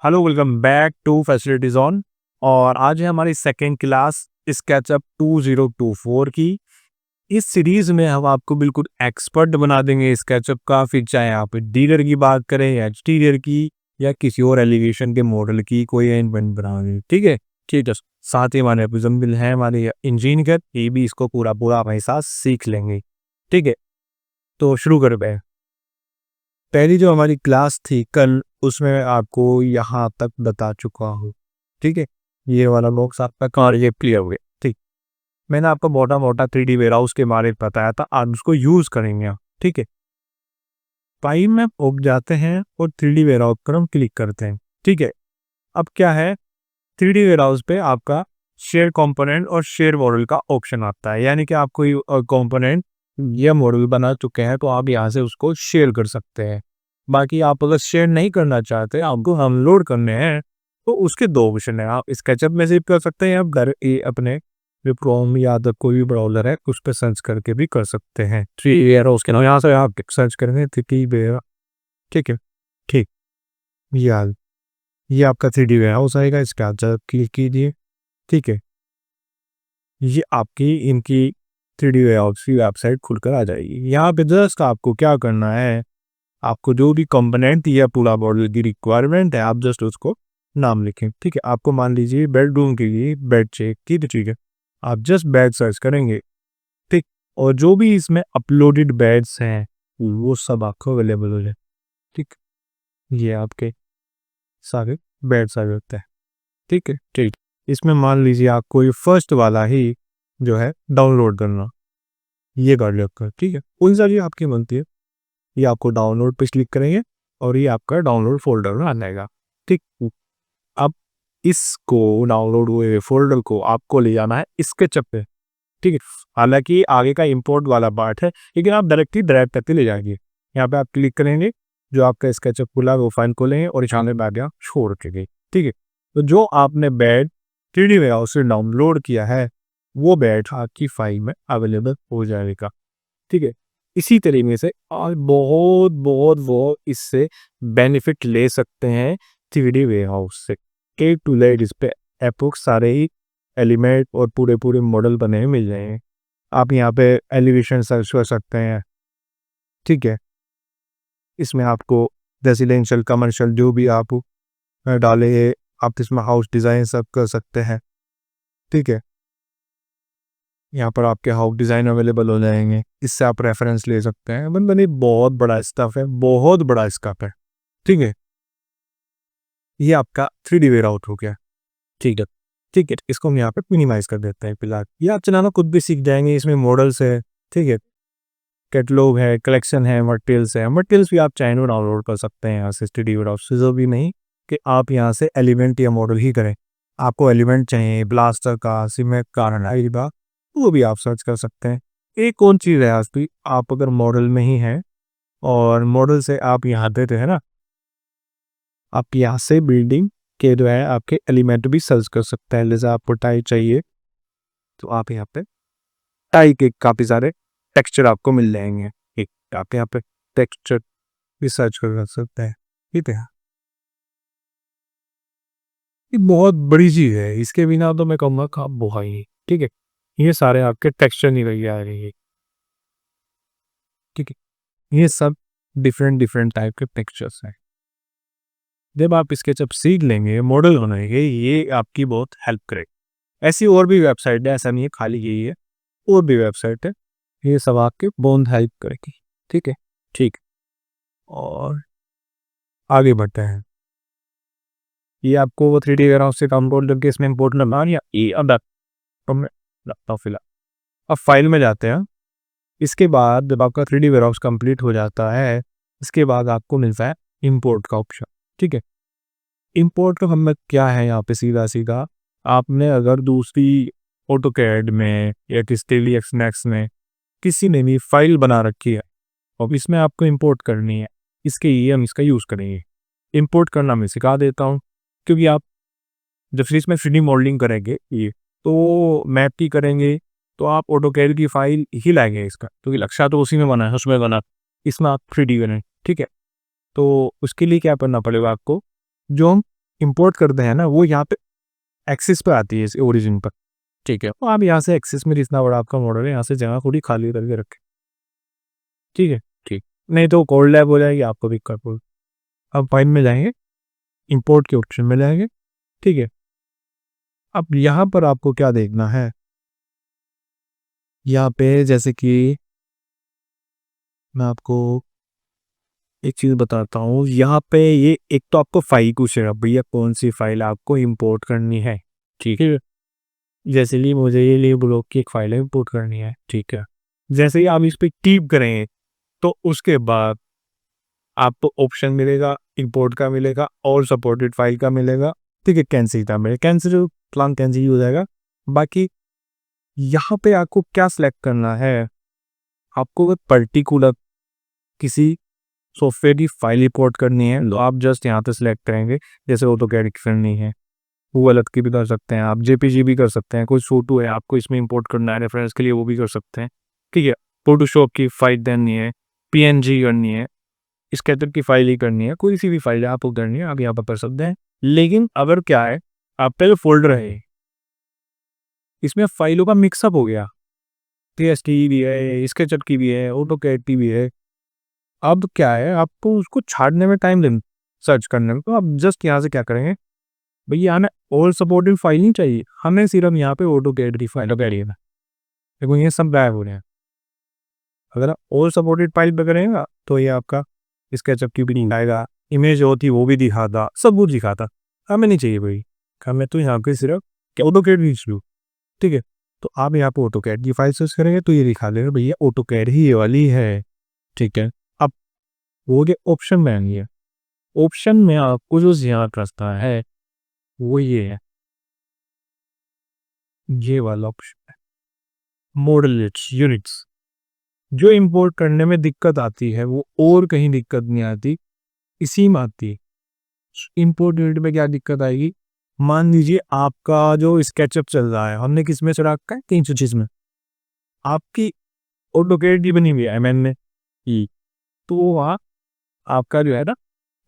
Hello, welcome back to facilities on. और आज है हमारी सेकेंड क्लास स्केचअप 2024 की। इस सीरीज में हम आपको बिल्कुल एक्सपर्ट बना देंगे स्केचअप का, फिर चाहे आप इंटीरियर की बात करें या एक्सटीरियर की या किसी और एलिवेशन के मॉडल की कोई एलिमेंट बनाओगे। ठीक है, ठीक है। साथ ही हमारे एग्जाम्पल है हमारे इंजीनियर, ये भी इसको पूरा पूरा हमारे साथ सीख लेंगे। ठीक है, तो शुरू करते हैं। पहली जो हमारी क्लास थी कल, उसमें आपको यहाँ तक बता चुका हूँ। ठीक है, ये वाला बॉक्स आपका कार ये क्लियर हो गया। ठीक, मैंने आपको मोटा मोटा 3D वेयरहाउस के बारे में बताया था, आज उसको यूज करेंगे आप। ठीक है, फाइल में ओप जाते हैं और 3D वेयरहाउस पर हम क्लिक करते हैं। ठीक है, अब क्या है, 3D वेयरहाउस पे आपका शेयर कंपोनेंट और शेयर मॉडल का ऑप्शन आता है, यानी कि आप कोई कंपोनेंट या मॉडल बना चुके हैं तो आप यहाँ से उसको शेयर कर सकते हैं। बाकी आप अगर शेयर नहीं करना चाहते, आपको डाउनलोड करने हैं, तो उसके दो ऑप्शन है। आप स्केचअप में सेव कर सकते हैं, आप घर अपने जो क्रोम या अदर कोई भी ब्राउजर है उस पर सर्च करके भी कर सकते हैं। 3D वेयरहाउस के नाम यहाँ से आप सर्च करेंगे 3D वेयर। ठीक है, ठीक, याद ये आपका 3D वेयरहाउस आएगा, इस पर आप जब क्लिक कीजिए। ठीक है, ये आपकी इनकी 3D वेयरहाउस की वेबसाइट खुलकर आ जाएगी। यहाँ पे जस्ट आपको क्या करना है, आपको जो भी कंपोनेंट या पूरा मॉडल की रिक्वायरमेंट है, आप जस्ट उसको नाम लिखें। ठीक है, आपको मान लीजिए बेडरूम के लिए बेड चाहिए। ठीक है, आप जस्ट बेड सर्च करेंगे। ठीक, और जो भी इसमें अपलोडेड बेड्स हैं वो सब आपको अवेलेबल हो जाए। ठीक, ये आपके सारे बेड्स आ जाते हैं। ठीक है, ठीक, इसमें मान लीजिए आपको ये फर्स्ट वाला ही जो है डाउनलोड करना, ये कर लेकर। ठीक है, कौन सा जी आपकी बनती है, ये आपको डाउनलोड पे क्लिक करेंगे और ये आपका डाउनलोड फोल्डर में आ जाएगा। ठीक, अब इसको डाउनलोड हुए फोल्डर को आपको ले जाना है स्केचअप पे। ठीक है, हालांकि आगे का इंपोर्ट वाला पार्ट है, लेकिन आप डायरेक्टली ड्रैग करके ले जाएंगे। यहाँ पे आप क्लिक करेंगे, जो आपका स्केचअप खुला वो फाइल खोलेंगे और सामने बैठ गया छोड़ के। ठीक है, तो जो आपने बैड 3D वेयरहाउस से डाउनलोड किया है वो बैड आपकी फाइल में अवेलेबल हो जाएगा। ठीक है, इसी तरीके से और बहुत बहुत वो इससे बेनिफिट ले सकते हैं 3D वेयरहाउस से। ए टू जेड इस पे एपोक्स सारे ही एलिमेंट और पूरे पूरे मॉडल बने हुए मिल जाएंगे। आप यहाँ पे एलिवेशन सर्च कर सकते हैं। ठीक है, इसमें आपको रेजिडेंशियल कमर्शियल जो भी आप डाले, आप इसमें हाउस डिज़ाइन सब कर सकते हैं। ठीक है, यहाँ पर आपके हाउस डिज़ाइन अवेलेबल हो जाएंगे, इससे आप रेफरेंस ले सकते हैं। बंदे बहुत बड़ा स्टफ है, बहुत बड़ा स्कप है। ठीक है, ये आपका 3D वेयरहाउस हो गया। ठीक है, ठीक है, इसको हम यहाँ पे मिनिमाइज कर देते हैं फिलहाल। ये आप चलाना खुद भी सीख जाएंगे, इसमें मॉडल्स है। ठीक है, कैटलॉग है, कलेक्शन है, मटेरियल्स है। मटेरियल्स भी आप चाहे तो डाउनलोड कर सकते हैं यहाँ से 3D वेयरहाउस से। जरूरी नहीं कि आप यहाँ से एलिमेंट या मॉडल ही करें, आपको एलिमेंट चाहिए ब्लास्टर का, सीमेंट का, रनाई का, वो भी आप सर्च कर सकते हैं। एक कौन चीज़ है आज भी, आप अगर मॉडल में ही हैं और मॉडल से आप यहाँ देते हैं ना, आप यहाँ से बिल्डिंग के जो है आपके एलिमेंट भी सर्च कर सकते हैं। जैसे आपको टाई चाहिए तो आप यहाँ पे टाई के काफ़ी सारे टेक्सचर आपको मिल जाएंगे। एक आप यहाँ पे टेक्सचर भी सर्च कर सकते हैं। ठीक है, ये बहुत बड़ी चीज़ है, इसके बिना तो मैं कहूँगा काम बहुत ही। ठीक है, ये सारे आपके टेक्सचर नहीं लग जाएंगे। ठीक है, ये सब डिफरेंट डिफरेंट टाइप के टेक्सचर्स हैं। जब आप स्केचअप सीख लेंगे, मॉडल बनाएंगे, ये आपकी बहुत हेल्प करेगा। ऐसी और भी वेबसाइट है, ऐसा नहीं है खाली यही है, और भी वेबसाइट है, ये सब आपके बहुत हेल्प करेगी। ठीक है, ठीक, और आगे बढ़ते हैं। ये आपको वो 3D वेयरहाउस से डाउनलोड करके इसमें इंपोर्ट करना या ये अब तो मैं रखता हूँ फिलहाल। अब फाइल में जाते हैं। इसके बाद जब आपका 3D वेयरहाउस कंप्लीट हो जाता है, इसके बाद आपको मिलता है इंपोर्ट का ऑप्शन। ठीक है, इंपोर्ट का हमें क्या है यहाँ पे, सीधा सीधा आपने अगर दूसरी ऑटोकैड में या किसी एक्सनेक्स में किसी ने भी फाइल बना रखी है और इसमें आपको इंपोर्ट करनी है, इसके लिए हम इसका यूज़ करेंगे। इंपोर्ट करना मैं सिखा देता हूँ, क्योंकि आप जब फिर इसमें 3D मॉडलिंग करेंगे ये तो मैप की करेंगे, तो आप ऑटोकैड की फाइल ही लाएंगे इसका, क्योंकि लक्ष्य तो उसी में बना है, उसमें बना, इसमें आप 3D करें। ठीक है, तो उसके लिए क्या करना पड़ेगा आपको, जो हम इंपोर्ट करते हैं ना, वो यहाँ पे एक्सिस पे आती है, इस ओरिजिन पर। ठीक है, तो आप यहाँ से एक्सिस में जितना बड़ा आपका मॉडल है, यहाँ से जगह थोड़ी खाली करके रखें। ठीक है, ठीक, नहीं तो कोल्ड लैब हो जाएगी, आपको दिक्कत होगी। अब फाइल में जाएंगे, इंपोर्ट के ऑप्शन में जाएंगे। ठीक है, अब यहाँ पर आपको क्या देखना है, यहाँ पे जैसे कि मैं आपको एक चीज़ बताता हूँ, यहाँ पे ये एक तो आपको फाइल पूछेगा, भैया कौन सी फाइल आपको इंपोर्ट करनी है। ठीक है, जैसे लिए मुझे ये लिए ब्लॉक की एक फाइल इंपोर्ट करनी है। ठीक है, जैसे ही आप इस पे टिप करेंगे तो उसके बाद आपको ऑप्शन मिलेगा, इंपोर्ट का मिलेगा और सपोर्टेड फाइल का मिलेगा। ठीक है, कैंसिल का मिलेगा, कैंसिल प्लान कैंसिल हो जाएगा। बाकी यहाँ पे आपको क्या सिलेक्ट करना है, आपको पर्टिकुलर किसी सॉफ्टवेयर की फाइल इंपोर्ट करनी है तो आप जस्ट यहाँ पे सिलेक्ट करेंगे। जैसे ऑटोकैड की करनी है, वो अलग की भी कर सकते हैं आप, जेपीजी भी कर सकते हैं, कोई फोटो है आपको इसमें इंपोर्ट करना है रेफरेंस के लिए, वो भी कर सकते हैं। ठीक है, फोटोशॉप की फाइल करनी है, पीएनजी करनी है, स्केचअप की फाइल ही करनी है, कोई सी भी फाइल आपको करनी है आप यहाँ पर कर सकते हैं। लेकिन अगर क्या है, आपका जो फोल्डर है इसमें फाइलों का मिक्सअप हो गया, टीएसटी भी है, स्केचअप की भी है, ऑटोकैड की भी है, अब क्या है आपको उसको छाड़ने में टाइम देना, सर्च करने में। तो आप जस्ट यहाँ से क्या करेंगे, भैया हमें ऑल सपोर्टेड फाइल नहीं चाहिए, हमें सिर्फ यहाँ पे ऑटोकैड की फाइल चाहिए ना। देखो ये सब गायब हो रहे हैं। अगर आप ऑल सपोर्टेड फाइल पे करेंगे तो ये आपका स्केचअप की भी नहीं आएगा, इमेज होती वो भी दिखाता, सब कुछ दिखाता। हमें नहीं चाहिए भाई, हमें तो यहाँ पे सिर्फ ऑटोकैड भी शुरू। ठीक है, तो आप यहाँ पे ऑटोकैड की फाइल सर्च करेंगे तो ये दिखा देगा भैया ऑटोकैड ही ये वाली है। ठीक है, अब वो के ऑप्शन में आएंगे, ऑप्शन में आपको जो याद रखता है वो ये है, ये वाला ऑप्शन है, मॉडल यूनिट्स। जो इंपोर्ट करने में दिक्कत आती है वो और कहीं दिक्कत नहीं आती, इसी में आती है। इंपोर्ट यूनिट में क्या दिक्कत आएगी, मान लीजिए आपका जो स्केचअप चल रहा है, हमने किस में चढ़ा रखा है, 325 में, आपकी ऑटोकैड की बनी हुई है एमएन में ई, तो वहाँ आपका जो है ना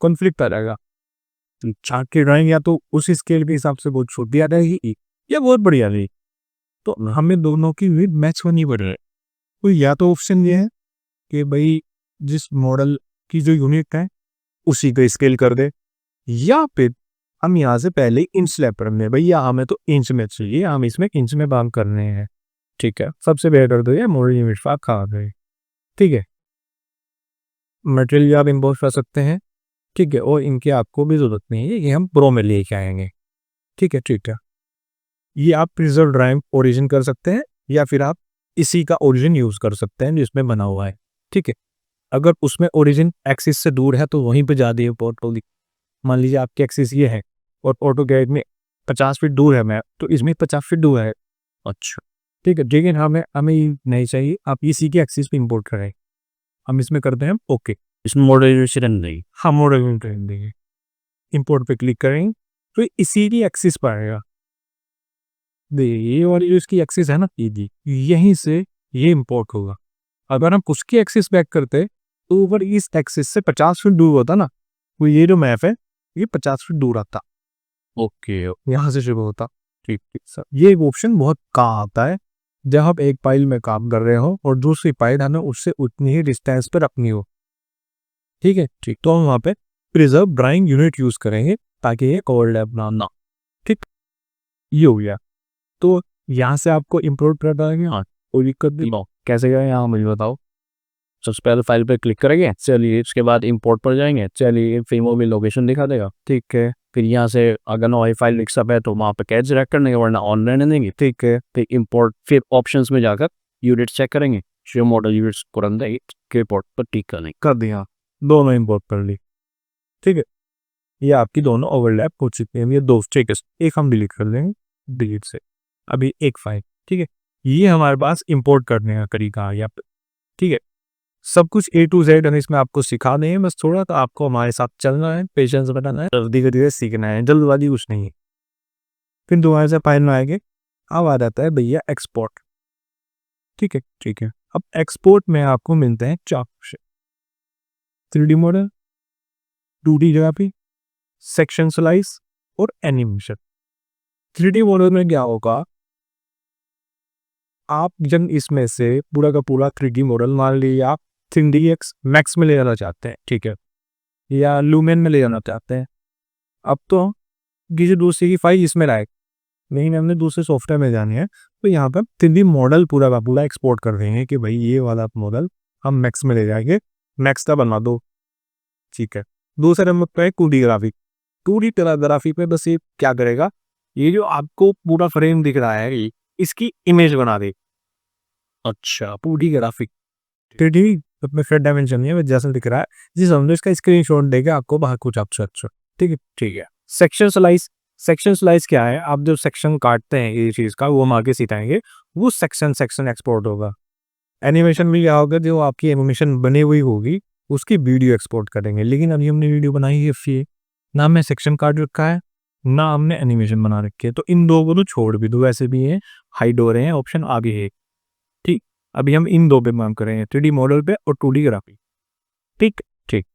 कॉन्फ्लिक्ट आ जाएगा। चार्ट की ड्राइंग या तो उस स्केल के हिसाब से बहुत छोटी आ जाएगी या बहुत बड़ी आ जाएगी, तो हमें दोनों की विड मैच होनी पड़ रही है। तो या तो ऑप्शन ये है कि भाई जिस मॉडल की जो यूनिट है उसी का स्केल कर दे, या फिर हम यहाँ से पहले इंच स्लैपर में, भैया हमें तो इंच में चाहिए, हम इसमें इंच में काम करने हैं। ठीक है, सबसे बेहतर तो ये मॉडल यूनिट फाक खा गए। ठीक है, मटेरियल आप इम्पोर्ट कर सकते हैं। ठीक है, और इनकी आपको भी जरूरत नहीं है, ये हम प्रो में लेके आएंगे। ठीक है, ठीक है, ये आप प्रिजर्व ड्राइव ओरिजिन कर सकते हैं या फिर आप इसी का ओरिजिन यूज कर सकते हैं जिसमें बना हुआ है। ठीक है, अगर उसमें ओरिजिन एक्सिस से दूर है तो वहीं पे ज़्यादा इंपोर्ट होगी। मान लीजिए आपकी एक्सिस ये है और ऑटोकैड में 50 फीट दूर है मैप, तो इसमें 50 फीट दूर है। अच्छा, ठीक है, लेकिन हमें हमें ये नहीं चाहिए, आप इसी की एक्सिस पे इंपोर्ट करें। हम इसमें करते हैं ओके, इसमें मॉडर्नाइजेशन नहीं। हम मॉडल देंगे, इंपोर्ट पे क्लिक करेंगे तो इसी की एक्सिस पर आएगा। ये और इसकी एक्सिस है ना, जी, यहीं से ये इंपोर्ट होगा। अगर हम उसकी एक्सिस बैक करते तो ऊपर इस एक्सिस से 50 फीट दूर होता ना, तो ये जो मैप है ये 50 फीट दूर आता। ओके, यहाँ से शुरू होता। ठीक ठीक सर, ये ऑप्शन बहुत काम आता है जब आप एक फाइल में काम कर रहे हो और दूसरी फाइल हमें उससे उतनी ही डिस्टेंस पर रखनी हो। ठीक है, ठीक, तो हम वहाँ पे प्रिजर्व ड्राइंग यूनिट यूज करेंगे ताकि ये ओवरलैप ना। ठीक, ये हो गया। तो यहाँ से आपको इम्पोर्ट कर देंगे, हाँ कोई दिक्कत नहीं। कैसे गए यहाँ मुझे बताओ। सबसे पहले फाइल पे क्लिक करेंगे, चलिए इसके बाद इंपोर्ट पर जाएंगे, चलिए फिल्मों में लोकेशन दिखा देगा। ठीक है, फिर यहाँ से अगर नई फाइल मिक्सअप है तो वहाँ पे कैच सिलेक्ट करने के, वरना ऑन रहने देंगे। ठीक है, फिर इंपोर्ट, फिर ऑप्शंस में जाकर यूनिट चेक करेंगे, जो मॉडल यूनिट्स को रन देगी के पोर्ट पर टिक करेंगे। कर दिया, दोनों इम्पोर्ट कर ली। ठीक है, ये आपकी दोनों ओवरलैप हो चुकी हैं, ये दो। ठीक है, एक हम डिलीट कर देंगे, डिलीट से अभी एक फाइल। ठीक है, ये हमारे पास इंपोर्ट करने का तरीका आ गया। ठीक है, सब कुछ ए टू जेड हम इसमें आपको सिखा दें, बस थोड़ा तो आपको हमारे साथ चलना है, पेशेंस बनाना है, धीरे धीरे सीखना है, जल्दबाजी कुछ नहीं है। फिर दोबारा से फाइल में आएंगे, अब आ जाता है भैया एक्सपोर्ट। ठीक है, ठीक है, अब एक्सपोर्ट में आपको मिलते हैं 4 ऑप्शन, 3D मॉडल, 2D जगह पे सेक्शन स्लाइस, और एनिमेशन। 3D मॉडल में क्या होगा, आप जब इसमें से पूरा का पूरा 3D मॉडल मान लीजिए आप 3DX मैक्स में ले जाना चाहते हैं, ठीक है, या लूमेन में ले जाना चाहते हैं, अब तो किसी दूसरे की फाइल इसमें लाए, नहीं हमने दूसरे सॉफ्टवेयर में जानी है, तो यहाँ पर 3D मॉडल पूरा का पूरा एक्सपोर्ट कर देंगे कि भाई ये वाला मॉडल हम मैक्स में ले जाएंगे, मैक्स का बनवा दो, ठीक है। दूसरे नंबर पे 2D ग्राफिक। 2D ग्राफिक पे बस ये क्या करेगा, ये जो आपको पूरा फ्रेम दिख रहा है इसकी इमेज बना दे। अच्छा 2D ग्राफिक 3D अपने फिर डायमेंशन है जैसा दिख रहा है, जी समझो इसका स्क्रीनशॉट देगा आपको बाहर कुछ अच्छा अच्छा, ठीक है ठीक है। सेक्शन स्लाइस, सेक्शन स्लाइस क्या है, आप जो सेक्शन काटते हैं ये चीज़ का वो हम आगे सिखाएंगे, वो सेक्शन सेक्शन एक्सपोर्ट होगा। एनिमेशन भी क्या होगा, जो आपकी एनिमेशन बनी हुई होगी उसकी वीडियो एक्सपोर्ट करेंगे, लेकिन अभी हमने वीडियो बनाई है फिर ना हमने सेक्शन काट रखा है ना हमने एनिमेशन बना रखी है, तो इन दो को तो छोड़ भी दो, वैसे भी ये हाइड हो रहे हैं, ऑप्शन आगे है, ठीक। अभी हम इन दो पे काम करेंगे, 3D मॉडल पे और 2D ग्राफिक, ठीक ठीक।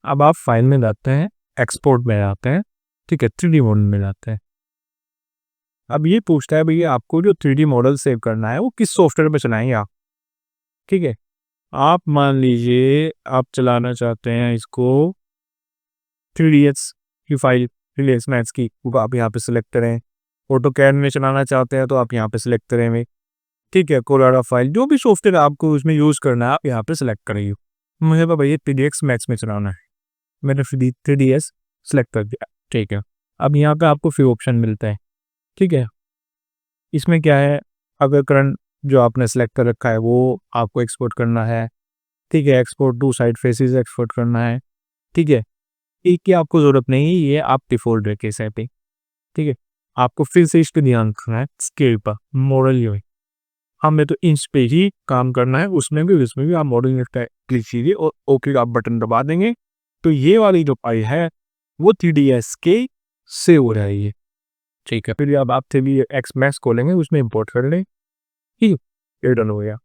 अब आप फाइल में जाते हैं, एक्सपोर्ट में जाते हैं, ठीक है, 3D मॉडल में जाते हैं। अब ये पूछता है भैया आपको जो 3D मॉडल सेव करना है वो किस सॉफ्टवेयर पे चलाएंगे आप, ठीक है। आप मान लीजिए आप चलाना चाहते हैं इसको 3ds की फाइल, 3ds मैथ्स की, वो आप यहाँ पे सिलेक्ट करें। ऑटोकैड में चलाना चाहते हैं तो आप यहाँ पे सिलेक्ट करेंगे, ठीक है। कोलोरा फाइल जो भी सॉफ्टवेयर आपको उसमें यूज़ करना है आप यहाँ पे सिलेक्ट करिए। मुझे तो भैया 3dx मैथ्स में चलाना है, मैंने 3ds सेलेक्ट कर दिया, ठीक है। अब यहाँ पे आपको फिर ऑप्शन मिलता है, ठीक है। इसमें क्या है, अगर करंट जो आपने सेलेक्ट कर रखा है वो आपको एक्सपोर्ट करना है, ठीक है, export to side faces export करना है, ठीक है। एक की आपको ज़रूरत नहीं है, ये आप डिफ़ॉल्ट रखे सेटिंग, ठीक है। आपको फिर से इस पे ध्यान रखना है, स्केल पर मॉडल यूनिट, हमें तो इंच पे ही काम करना है, उसमें भी आप मॉडल यूनिट पे क्लिक कीजिए और ओके का आप बटन दबा देंगे, तो ये वाली जो फाइल है वो 3ds के सेव हो जाएगी, ठीक है। फिर अब आप 3ds मैक्स खोलेंगे उसमें इंपोर्ट कर लें, ठीक है, ये डन हो गया।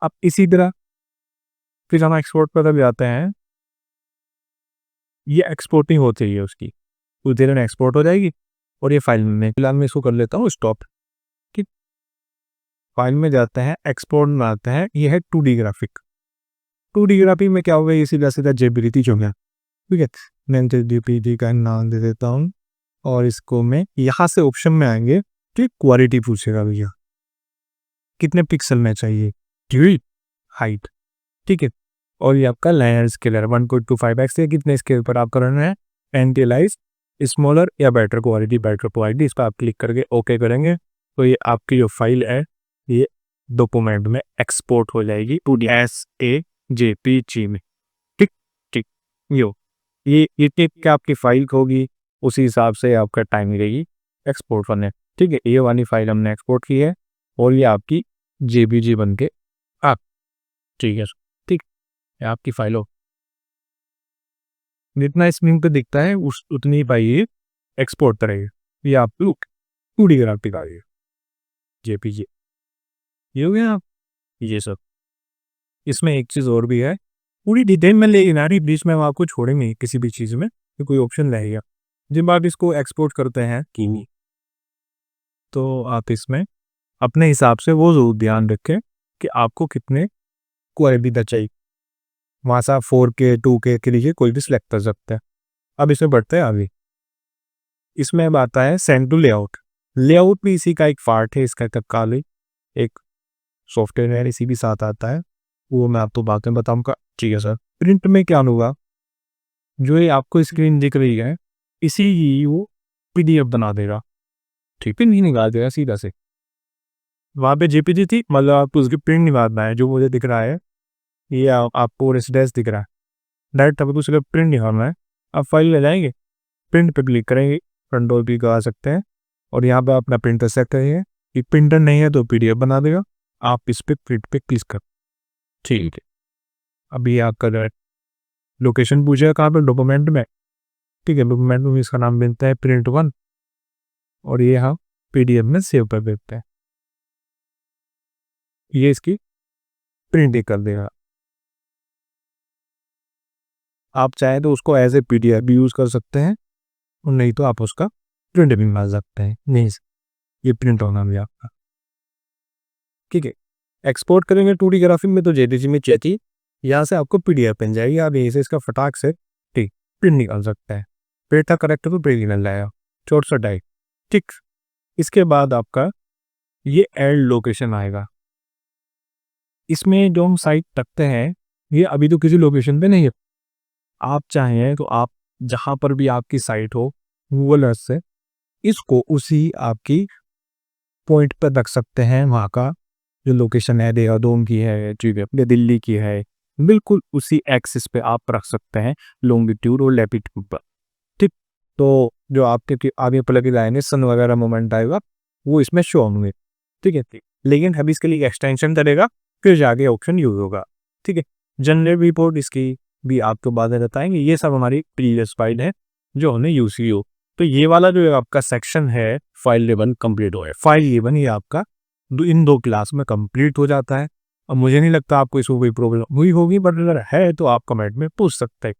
अब इसी तरह फिर हम एक्सपोर्ट पर जाते हैं, ये एक्सपोर्टिंग होती है उसकी, कुछ देर में एक्सपोर्ट हो जाएगी और ये फाइल में फिलहाल मैं इसको कर लेता हूँ स्टॉप, ठीक। फाइल में जाते हैं, एक्सपोर्ट में आते हैं, ये है 2D ग्राफिक। 2D ग्राफिक में क्या होगा, ये सीधा सीधा जेपीजी जो है, ठीक है। मैं जेपीजी का नाम दे देता हूँ और इसको मैं यहाँ से ऑप्शन में आएंगे, ठीक, क्वालिटी पूछेगा भैया कितने पिक्सल में चाहिए, ठीक, हाइट, ठीक है। और ये आपका लाइनर स्केलर 1.25x है, कितने स्केल पर आप करना है, एंटीलाइज स्मॉलर या बेटर क्वालिटी इस पर आप क्लिक करके ओके करेंगे, तो ये आपकी जो फाइल है ये डॉक्यूमेंट में एक्सपोर्ट हो जाएगी 2DSAJPG में, ठीक ठीक। ये टिप के आपकी फाइल होगी, उसी हिसाब से आपका टाइम मिलेगी एक्सपोर्ट करने, ठीक है। ये वाली फाइल हमने एक्सपोर्ट की है और ये आपकी JPG बन के आप, ठीक है, ठीक, ये आपकी फाइल हो, जितना स्क्रीन पे दिखता है उस उतनी फाइल ये एक्सपोर्ट करेगी, ये आप 2D ग्राफिक आ गई JPG, ये हो गया आप, ये सब। इसमें एक चीज़ और भी है, पूरी डिटेल में ले नारी बीच में हम आपको छोड़ेंगे किसी भी चीज़ में, तो कोई ऑप्शन रहेगा जब आप इसको एक्सपोर्ट करते हैं कीनी, तो आप इसमें अपने हिसाब से वो ज़रूर ध्यान रखें कि आपको कितने क्वालिटी का चाहिए, वहाँ से आप 4K 2K के लिए कोई भी सिलेक्ट कर सकते हैं। अब इसमें बढ़ते हैं आगे, इसमें अब आता है सेंड टू लेआउट। लेआउट भी इसी का एक पार्ट है, इसका तत्काल एक सॉफ्टवेयर है, इसी के साथ आता है, वो मैं आपको बाद में बताऊंगा, ठीक है सर। प्रिंट में क्या होगा, जो ये आपको स्क्रीन दिख रही है इसी ही वो PDF बना देगा, ठीक है, नहीं निकाल देगा सीधा से, वहाँ पे JPG थी, मतलब आपको उसकी प्रिंट निकालना है, जो मुझे दिख रहा है ये आपको रेसिडेंस दिख रहा है, डायरेक्ट आपको उसका प्रिंट निकालना है, आप फाइल ले जाएंगे, प्रिंट पे क्लिक करेंगे, कंट्रोल भी कर सकते हैं और यहाँ पे अपना प्रिंटर सेट करेंगे, कि प्रिंटर नहीं है तो PDF बना देगा, आप इस पर प्रिंट पे क्लिक कर, ठीक है। अभी आपका लोकेशन पूछेगा कहाँ पे, डॉक्यूमेंट में, ठीक है, डॉक्यूमेंट में इसका नाम मिलता है print1 और ये हम PDF में सेव कर देते हैं, ये इसकी प्रिंट ही कर देगा। आप चाहे तो उसको एज ए PDF भी यूज़ कर सकते हैं और नहीं तो आप उसका प्रिंट भी मार सकते हैं। नहीं, ये प्रिंट होना भी आपका, ठीक है। एक्सपोर्ट करेंगे 2D ग्राफिक में तो जेडीजी में चाहिए, यहाँ से आपको पीडीएफ बन जाएगी, आप यहीं से इसका फटाक से ठीक प्रिंट निकाल सकते हैं। पेटा करेक्टर तो प्रिंट निकल जाएगा, छोट सा डाई, ठीक। इसके बाद आपका ये एड लोकेशन आएगा। इसमें जो हम साइट रखते हैं ये अभी तो किसी लोकेशन पे नहीं है, आप चाहें तो आप जहाँ पर भी आपकी साइट हो गूगल अर्थ से इसको उसी आपकी पॉइंट पर रख सकते हैं। वहाँ का जो लोकेशन है देहरादून की है, अपने दिल्ली की है, बिल्कुल उसी एक्सिस पे आप रख सकते हैं, लॉन्गिट्यूड और लैटिट्यूड पर, ठीक। तो जो आपके आगे पर लगी लाइन है सन वगैरह मोमेंट आएगा वो इसमें शो होंगे, ठीक है। लेकिन अभी इसके लिए एक्सटेंशन करेगा फिर जाके ऑप्शन यूज होगा, ठीक है। जनरल रिपोर्ट इसकी भी आपको बाद में बताएंगे। ये सब हमारी प्रीवियस फाइल है जो हमने यूज की हो। तो ये वाला जो आपका सेक्शन है फाइल 11 कंप्लीट हो है। फाइल 11 ये आपका इन 2 क्लास में कंप्लीट हो जाता है। अब मुझे नहीं लगता आपको इसको कोई प्रॉब्लम हुई होगी, बट अगर है तो आप कमेंट में पूछ सकते हैं,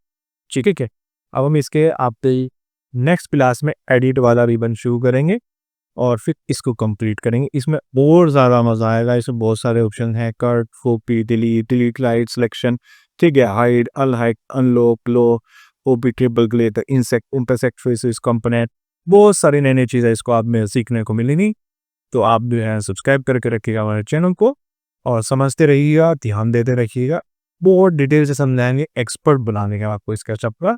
ठीक है। अब हम इसके आपके नेक्स्ट क्लास में एडिट वाला रिबन शुरू करेंगे और फिर इसको कंप्लीट करेंगे। इसमें और ज़्यादा मज़ा आएगा, इसमें बहुत सारे ऑप्शन हैं, cut, copy, delete, light, selection, ठीक है, हाइड, अनहाइड, अनलॉक, लो, ओपी, ट्रिपल ग्लेटर, इंटरसेक्ट फेसेस, कंपोनेंट, बहुत सारी नई नई चीज़ें इसको आप में सीखने को मिलेंगी। तो आप जो है सब्सक्राइब करके रखिएगा हमारे चैनल को और समझते रहिएगा, ध्यान देते रखिएगा। बहुत डिटेल से समझाएंगे, एक्सपर्ट बनाने का आपको इसका चपका।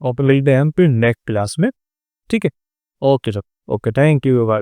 और फिर मिलते हैं हम फिर नेक्स्ट क्लास में, ठीक है। Okay sir, okay, thank you.